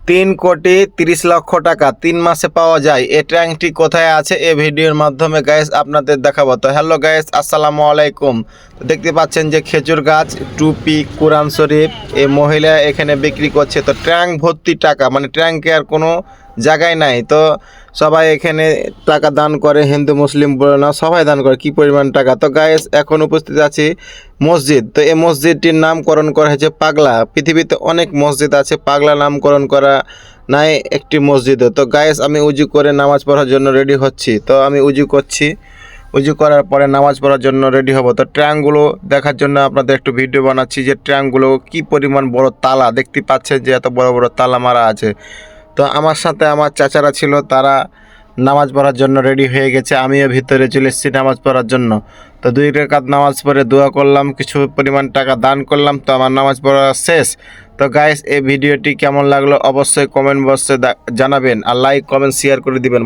3,30,00,000 টাকা 3 মাসে পাওয়া যায়। এই ট্যাঙ্কটি কোথায় আছে এই ভিডিওর মাধ্যমে গাইস আপনাদের দেখাবো। তো হ্যালো গাইস, আসসালামু আলাইকুম। তো দেখতে পাচ্ছেন যে খেজুর গাছ, টুপি, কোরআন শরীফ এই মহিলা এখানে বিক্রি করছে। তো ট্যাঙ্ক ভর্তি টাকা, মানে ট্যাঙ্কে আর কোনো জায়গায় নাই। তো সবাই এখানে টাকা দান করে, হিন্দু মুসলিম বলে না, সবাই দান করে কি পরিমাণ টাকা। তো গাইস এখন উপস্থিত আছি মসজিদ। তো এই মসজিদটির নামকরণ করা হয়েছে পাগলা। পৃথিবীতে অনেক মসজিদ আছে, পাগলা নামকরণ করা নাই একটি মসজিদে। তো গাইস আমি উজু করে নামাজ পড়ার জন্য রেডি হচ্ছি। তো আমি উজু করছি, উজু করার পরে নামাজ পড়ার জন্য রেডি হব। তো ট্যাঙ্কগুলো দেখার জন্য আপনাদের একটু ভিডিও বানাচ্ছি যে ট্যাঙ্কগুলো কি পরিমাণ বড় তালা, দেখতে পাচ্ছেন যে এত বড় বড় তালা মারা আছে। তো আমার সাথে আমার চাচারা ছিল, তারা নামাজ পড়ার জন্য রেডি হয়ে গেছে। আমিও ভিতরে চলে এসেছি নামাজ পড়ার জন্য। তো 2 রাকাত নামাজ পড়ে দোয়া করলাম, কিছু পরিমাণ টাকা দান করলাম। তো আমার নামাজ পড়া শেষ। তো গাইস এই ভিডিওটি কেমন লাগলো অবশ্যই কমেন্ট বক্সে জানাবেন, আর লাইক কমেন্ট শেয়ার করে দিবেন।